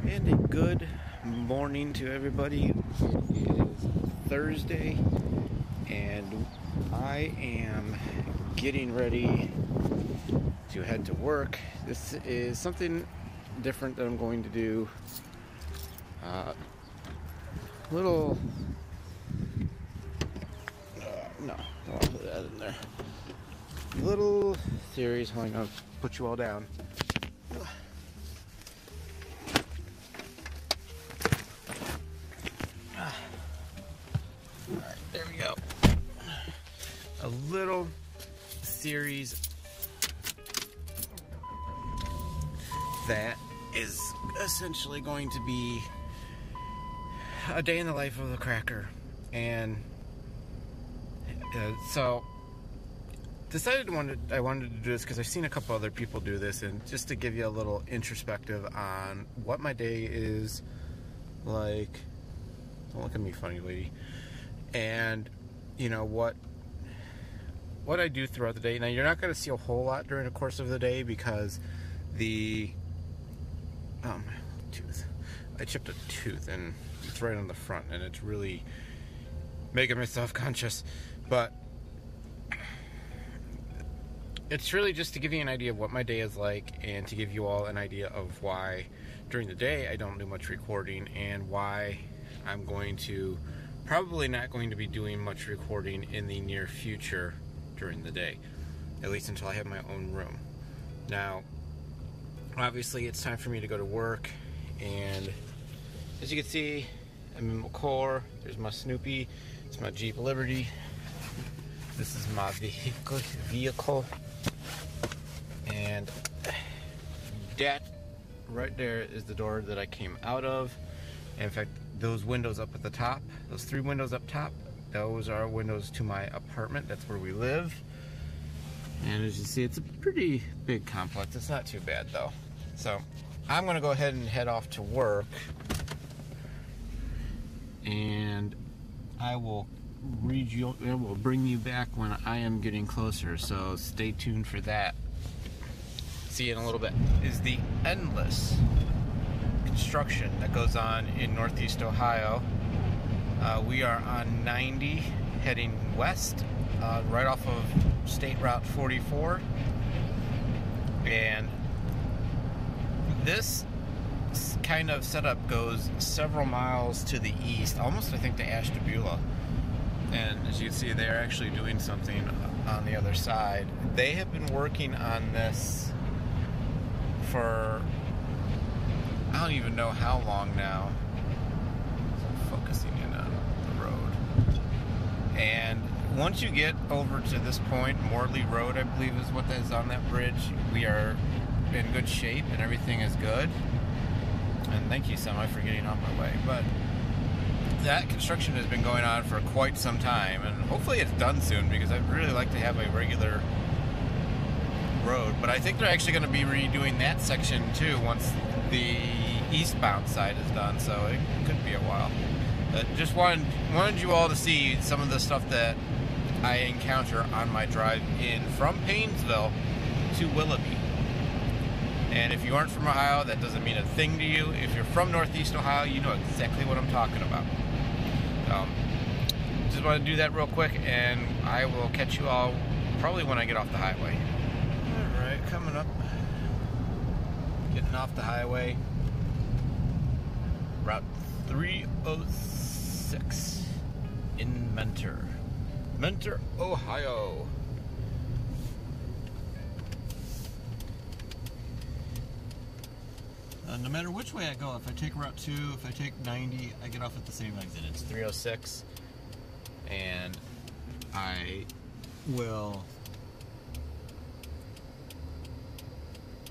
And a good morning to everybody. It is Thursday, and I am getting ready to head to work. This is something different that I'm going to do. Little. No, don't want to put that in there. Little series. Hold on, I'll put you all down. Alright, there we go. A little series that is essentially going to be a day in the life of the Kracker. And so decided I wanted to do this because I've seen a couple other people do this, and just to give you a little introspective on what my day is like. Don't look at me funny, lady. And you know what I do throughout the day. Now, you're not going to see a whole lot during the course of the day because my tooth. I chipped a tooth and it's right on the front, and it's really making me self-conscious. But it's really just to give you an idea of what my day is like, and to give you all an idea of why during the day I don't do much recording, and why I'm probably not going to be doing much recording in the near future during the day, at least until I have my own room. Now, obviously it's time for me to go to work, and as you can see, I'm in my car. There's my Snoopy. It's my Jeep Liberty. This is my vehicle. And that right there is the door that I came out of. And in fact, those windows up at the top, those 3 windows up top, those are windows to my apartment. That's where we live. And as you see, it's a pretty big complex. It's not too bad though. So I'm gonna go ahead and head off to work, and I will bring you back when I am getting closer, so stay tuned for that. See you in a little bit. Is the endless construction that goes on in Northeast Ohio. We are on 90 heading west, right off of State Route 44, and this kind of setup goes several miles to the east, almost I think to Ashtabula. And as you can see, they're actually doing something on the other side. They have been working on this for I don't even know how long now. So focusing in on the road. And once you get over to this point, Morley Road, I believe is what is on that bridge, we are in good shape and everything is good. And thank you, Semi, for getting on my way. But that construction has been going on for quite some time, and hopefully it's done soon, because I'd really like to have a regular road. But I think they're actually going to be redoing that section too once the eastbound side is done, so it could be a while. But just wanted you all to see some of the stuff that I encounter on my drive in from Paynesville to Willoughby. And if you aren't from Ohio, that doesn't mean a thing to you. If you're from Northeast Ohio, you know exactly what I'm talking about. Just want to do that real quick, and I will catch you all probably when I get off the highway. Alright, coming up. Getting off the highway. Route 306 in Mentor, Ohio. No matter which way I go, if I take Route 2, if I take 90, I get off at the same exit. It's 306, and I will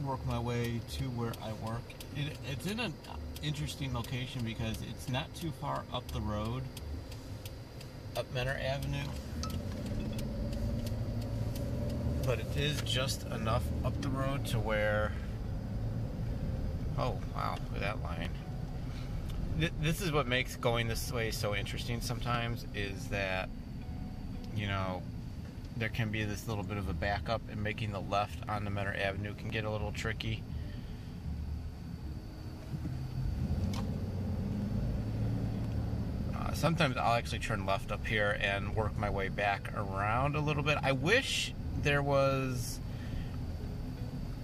work my way to where I work. It's in an interesting location because it's not too far up the road, up Mentor Avenue, but it is just enough up the road to where, oh wow, look at that line. This is what makes going this way so interesting sometimes, is that, you know, there can be this little bit of a backup, and making the left on the Mentor Avenue can get a little tricky. sometimes I'll actually turn left up here and work my way back around a little bit. I wish there's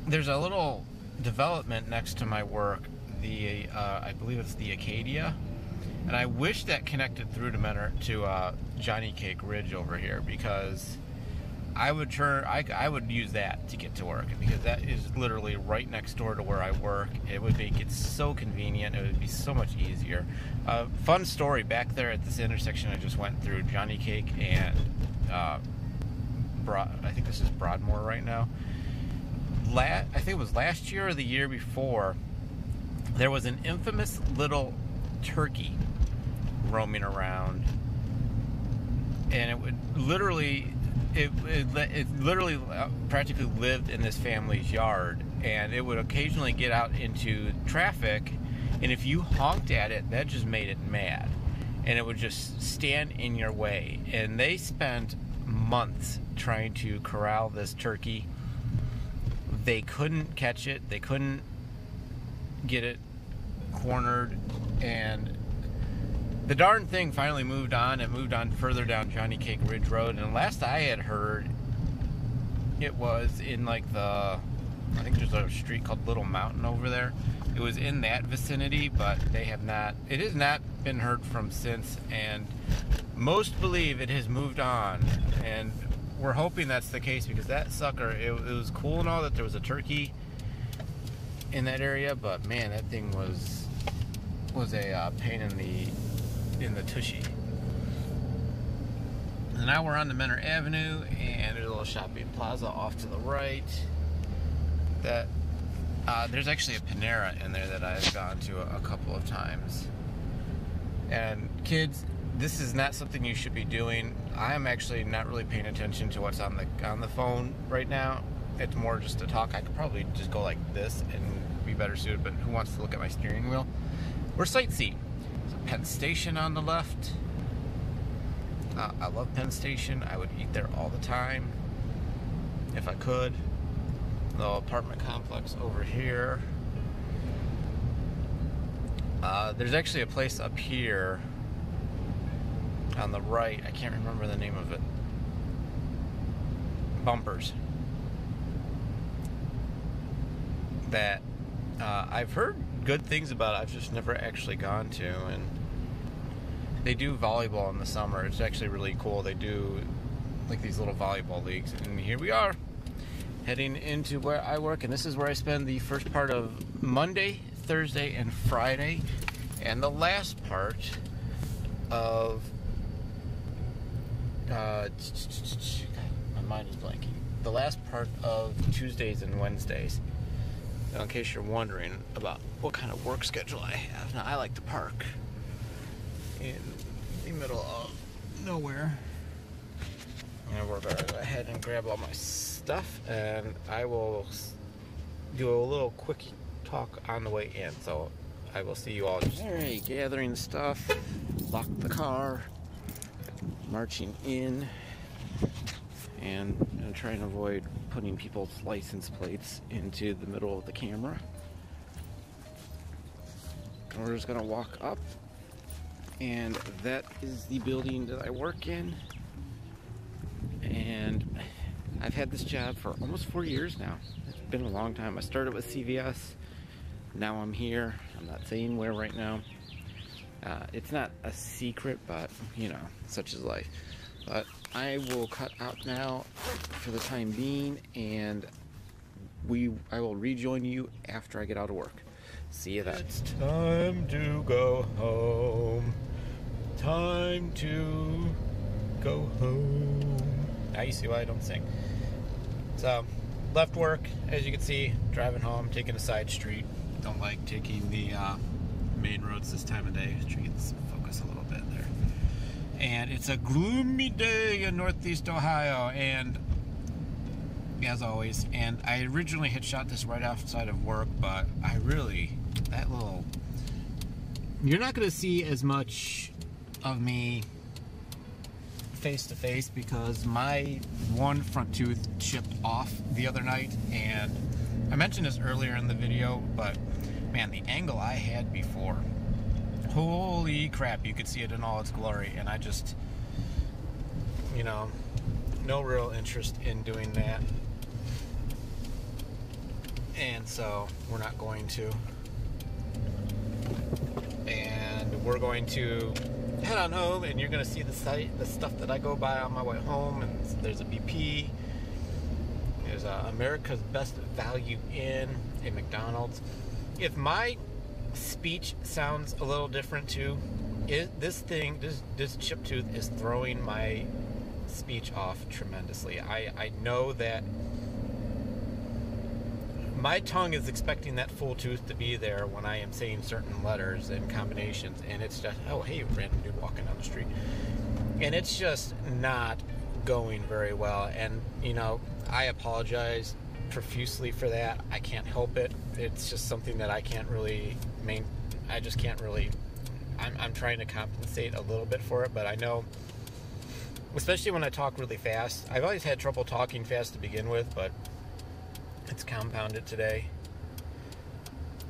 a little development next to my work, I believe it's the Acadia, and I wish that connected through to Johnny Cake Ridge over here, because I would use that to get to work, because that is literally right next door to where I work. It would make it so convenient. It would be so much easier. Fun story, back there at this intersection I just went through, Johnny Cake and I think this is Broadmoor right now. I think it was last year or the year before, there was an infamous little turkey roaming around, and it would literally practically lived in this family's yard, and it would occasionally get out into traffic, and if you honked at it, that just made it mad, and it would just stand in your way. And they spent months trying to corral this turkey. They couldn't catch it, they couldn't get it cornered, and the darn thing finally moved on. It moved on further down Johnny Cake Ridge Road, and last I had heard, it was in like I think there's a street called Little Mountain over there. It was in that vicinity, but it has not been heard from since, and most believe it has moved on, and we're hoping that's the case, because that sucker, it was cool and all that there was a turkey in that area, but man, that thing was a pain in the tushy. And now we're on to Menor Avenue, and there's a little shopping plaza off to the right. That there's actually a Panera in there that I've gone to a couple of times. And kids, this is not something you should be doing. I am actually not really paying attention to what's on the phone right now. It's more just to talk. I could probably just go like this and be better suited, but who wants to look at my steering wheel? We're sightseeing. Penn Station on the left. I love Penn Station. I would eat there all the time if I could. The apartment complex over here. There's actually a place up here on the right. I can't remember the name of it. Bumpers. That I've heard good things about. I've just never actually gone to, and they do volleyball in the summer. It's actually really cool. They do like these little volleyball leagues, and here we are heading into where I work, and this is where I spend the first part of Monday, Thursday, and Friday, and the last part of God, my mind is blanking. The last part of Tuesdays and Wednesdays. Now, in case you're wondering about what kind of work schedule I have, now I like to park in the middle of nowhere. And we're going to go ahead and grab all my stuff, and I will do a little quick talk on the way in. So I will see you all. Alright, gathering stuff, lock the car, marching in, and I'm trying to avoid putting people's license plates into the middle of the camera. And we're just gonna walk up, and that is the building that I work in. And I've had this job for almost 4 years now. It's been a long time. I started with CVS. Now I'm here. I'm not saying where right now. It's not a secret, but you know, such is life. But I will cut out now for the time being, and I will rejoin you after I get out of work. See you then. It's time to go home. Time to go home. Now you see why I don't sing. So, left work, as you can see, driving home, taking a side street. Don't like taking the main roads this time of day. Let's focus a little bit there. And it's a gloomy day in Northeast Ohio, and as always, and I originally had shot this right outside of work, but you're not going to see as much of me face to face, because my one front tooth chipped off the other night, and I mentioned this earlier in the video, but man, the angle I had before holy crap, you could see it in all its glory. And I just, you know, no real interest in doing that. And so we're not going to. And we're going to head on home, and you're going to see the stuff that I go by on my way home. And there's a BP. There's America's Best Value Inn, a McDonald's. If my speech sounds a little different too, this chip tooth is throwing my speech off tremendously. I know that my tongue is expecting that full tooth to be there when I am saying certain letters and combinations, and it's just, oh, hey, random dude walking down the street. And it's just not going very well. And, you know, I apologize profusely for that. I can't help it. It's just something that I can't really I'm trying to compensate a little bit for it, but I know, especially when I talk really fast. I've always had trouble talking fast to begin with, but it's compounded today.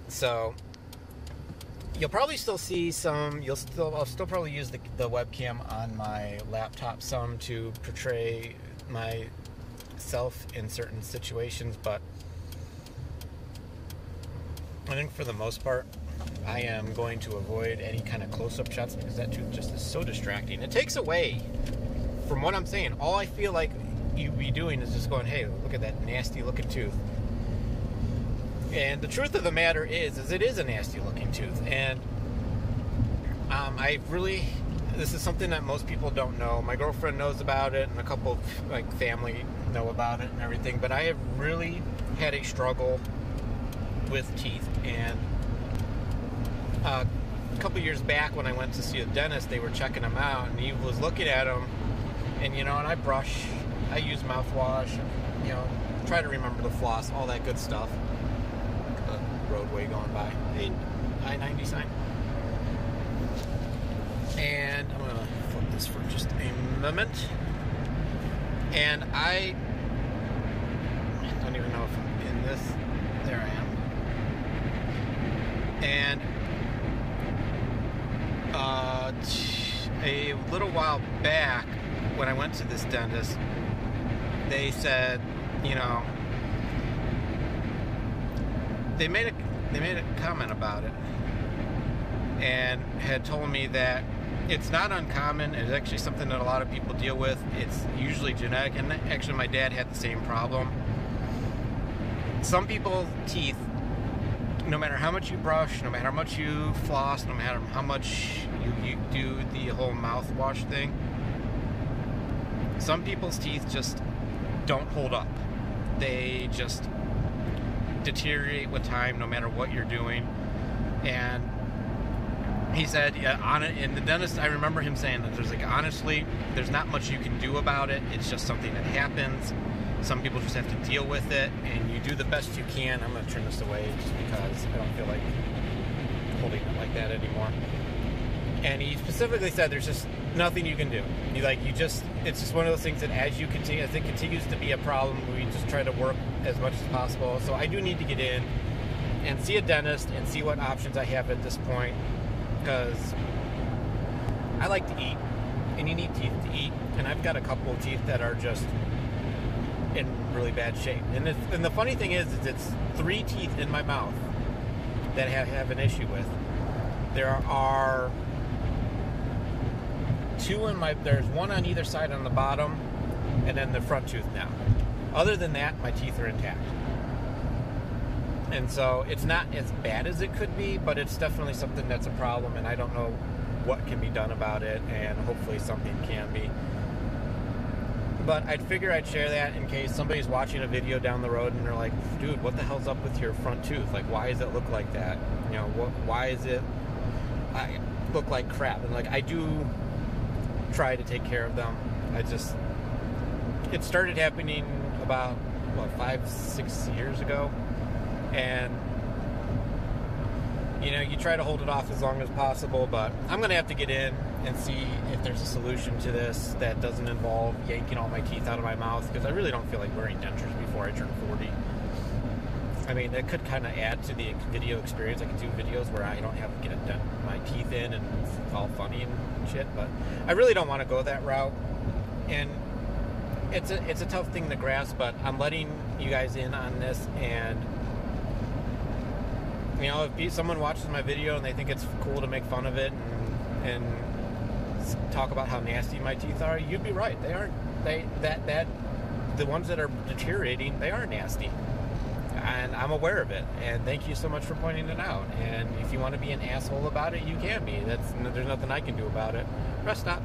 So you'll probably still see some. I'll still probably use the webcam on my laptop some to portray myself in certain situations, but I think for the most part, I am going to avoid any kind of close-up shots because that tooth just is so distracting. It takes away from what I'm saying. All I feel like you'd be doing is just going, hey, look at that nasty-looking tooth. And the truth of the matter is it is a nasty-looking tooth. And this is something that most people don't know. My girlfriend knows about it, and a couple of family know about it and everything. But I have really had a struggle with teeth. And a couple years back when I went to see a dentist, they were checking them out, and he was looking at them, and and I use mouthwash, and, try to remember the floss, all that good stuff. The roadway going by, the I-90 sign. And I'm gonna flip this for just a moment. And I don't even know if I'm in this. There I am. And a little while back, when I went to this dentist, they said, they made a comment about it, and had told me that it's not uncommon. It's actually something that a lot of people deal with. It's usually genetic, and actually my dad had the same problem. Some people's teeth, no matter how much you brush, no matter how much you floss, no matter how much you do the whole mouthwash thing, some people's teeth just don't hold up. They just deteriorate with time, no matter what you're doing. And he said, and the dentist, I remember him saying that honestly, there's not much you can do about it. It's just something that happens. Some people just have to deal with it, and you do the best you can. I'm going to turn this away just because I don't feel like holding it like that anymore. And he specifically said there's just nothing you can do. It's just one of those things that as it continues to be a problem, we just try to work as much as possible. So I do need to get in and see a dentist and see what options I have at this point, because I like to eat, and you need teeth to eat, and I've got a couple of teeth that are just in really bad shape. And the funny thing is it's 3 teeth in my mouth that I have an issue with. There are 2 there's 1 on either side on the bottom, and then the front tooth now. Other than that, my teeth are intact. And so it's not as bad as it could be, but it's definitely something that's a problem, and I don't know what can be done about it, and hopefully something can be. But I'd figure I'd share that in case somebody's watching a video down the road and they're like, dude, what the hell's up with your front tooth? Like, why does it look like that? Why is it look like crap? And I do try to take care of them. It started happening about 5-6 years ago, and you try to hold it off as long as possible. But I'm gonna have to get in and see if there's a solution to this that doesn't involve yanking all my teeth out of my mouth, because I really don't feel like wearing dentures before I turn 40. I mean, that could kind of add to the video experience. I could do videos where I don't have to get my teeth laugh in and it's all funny and shit, but I really don't want to go that route. And it's a tough thing to grasp, but I'm letting you guys in on this. And you know, if someone watches my video and they think it's cool to make fun of it and talk about how nasty my teeth are, you'd be right. They aren't. The ones that are deteriorating, they are nasty, and I'm aware of it. And thank you so much for pointing it out. And if you want to be an asshole about it, you can be. There's nothing I can do about it. Rest stop.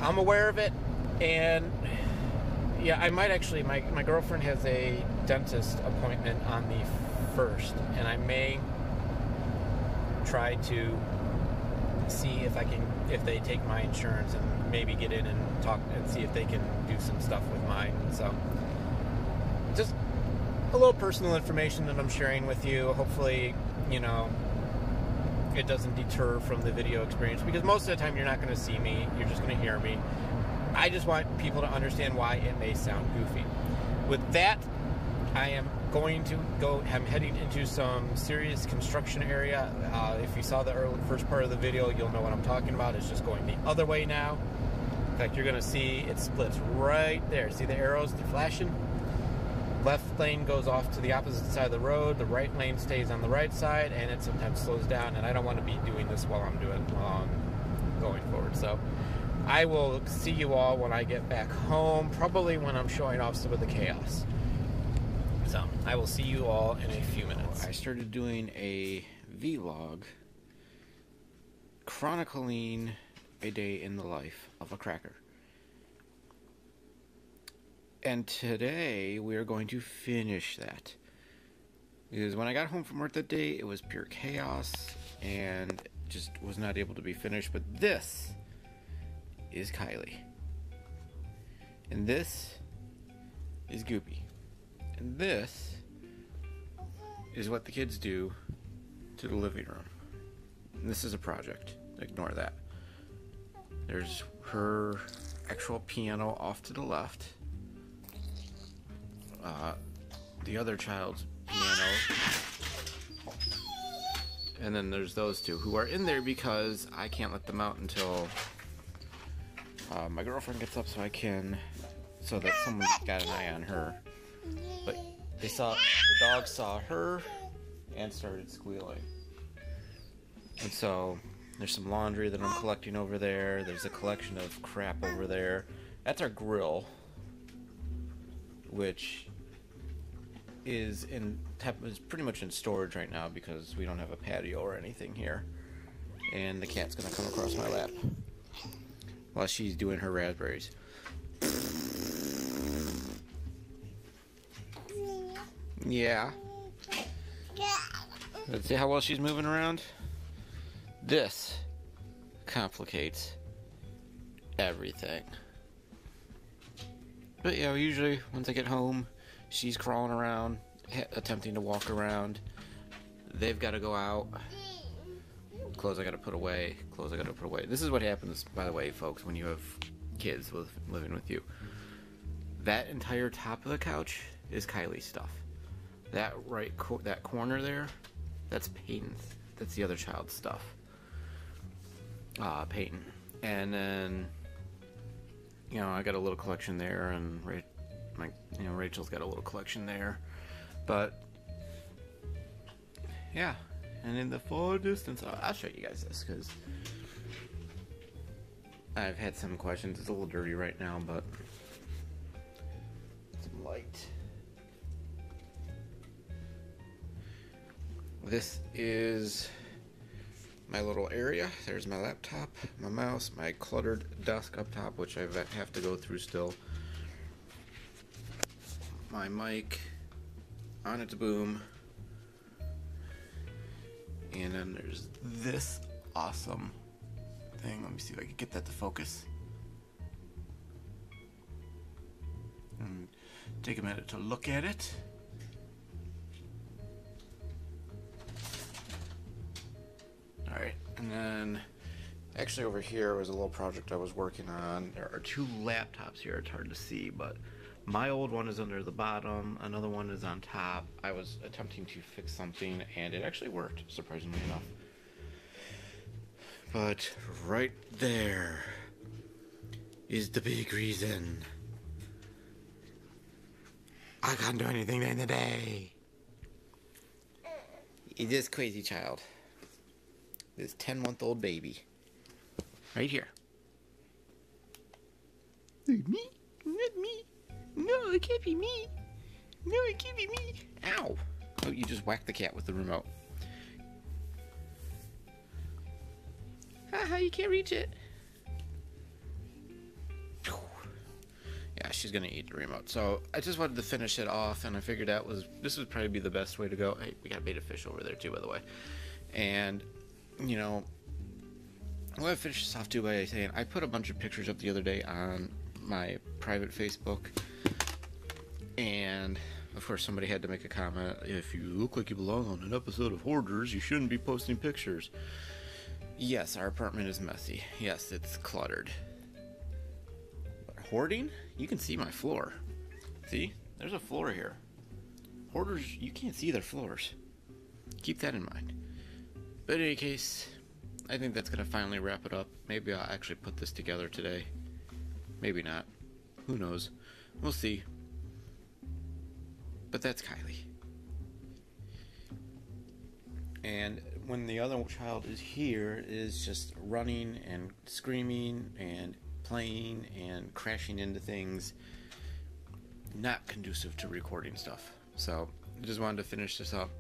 I'm aware of it, and yeah, I might actually. My girlfriend has a dentist appointment on the 1st, and I may try to see if they take my insurance and maybe get in and talk and see if they can do some stuff with mine. So just a little personal information that I'm sharing with you. Hopefully, you know, it doesn't deter from the video experience, because most of the time you're not going to see me, you're just going to hear me. I just want people to understand why it may sound goofy. With that, I am going to go. I'm heading into some serious construction area. If you saw the first part of the video, you'll know what I'm talking about. It's just going the other way now. In fact, you're going to see it splits right there. See the arrows? They're flashing. Left lane goes off to the opposite side of the road. The right lane stays on the right side, and it sometimes slows down. And I don't want to be doing this while I'm going forward. So I will see you all when I get back home, probably when I'm showing off some of the chaos. So I will see you all in a few minutes. I started doing a vlog chronicling a day in the life of a cracker. And today we are going to finish that. Because when I got home from work that day, it was pure chaos and just was not able to be finished. But this is Kylie. And this is Goopy. And this is what the kids do to the living room. And this is a project. Ignore that. There's her actual piano off to the left. The other child's piano. And then there's those two who are in there because I can't let them out until my girlfriend gets up, so that someone's got an eye on her. But the dog saw her and started squealing. And so there's some laundry that I'm collecting over there. There's a collection of crap over there. That's our grill, which is pretty much in storage right now because we don't have a patio or anything here. And the cat's gonna come across my lap while she's doing her raspberries. Yeah. Let's see how well she's moving around. This complicates everything. But yeah, usually once I get home, she's crawling around, attempting to walk around. They've got to go out. Clothes I got to put away. Clothes I got to put away. This is what happens, by the way, folks, when you have kids living with you. That entire top of the couch is Kylie's stuff. That that corner there, that's Peyton's. That's the other child's stuff. Peyton. And then, you know, I got a little collection there, and Rachel's got a little collection there. But yeah, and in the far distance, I'll show you guys this because I've had some questions. It's a little dirty right now, but some light. This is my little area. There's my laptop, my mouse, my cluttered desk up top, which I have to go through still. My mic on its boom. And then there's this awesome thing. Let me see if I can get that to focus. And take a minute to look at it. Alright, and then actually over here was a little project I was working on. There are two laptops here, it's hard to see, but my old one is under the bottom, another one is on top. I was attempting to fix something and it actually worked, surprisingly enough. But right there is the big reason I can't do anything during the day. This crazy child. This 10-month-old baby. Right here. Me? Not me. No, it can't be me. No, it can't be me. Ow. Oh, you just whacked the cat with the remote. Haha, you can't reach it. Yeah, she's gonna eat the remote. So I just wanted to finish it off, and I figured this would probably be the best way to go. Hey, we got a beta fish over there too, by the way. And you know, I'm gonna finish this off too by saying I put a bunch of pictures up the other day on my private Facebook, and of course somebody had to make a comment. If you look like you belong on an episode of Hoarders, you shouldn't be posting pictures. Yes, our apartment is messy. Yes, it's cluttered. But hoarding? You can see my floor. See? There's a floor here. Hoarders, you can't see their floors. Keep that in mind. But in any case, I think that's going to finally wrap it up. Maybe I'll actually put this together today. Maybe not. Who knows? We'll see. But that's Kylie. And when the other child is here, it is just running and screaming and playing and crashing into things. Not conducive to recording stuff. So, I just wanted to finish this up.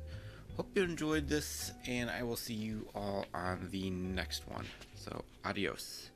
Hope you enjoyed this, and I will see you all on the next one. So, adios.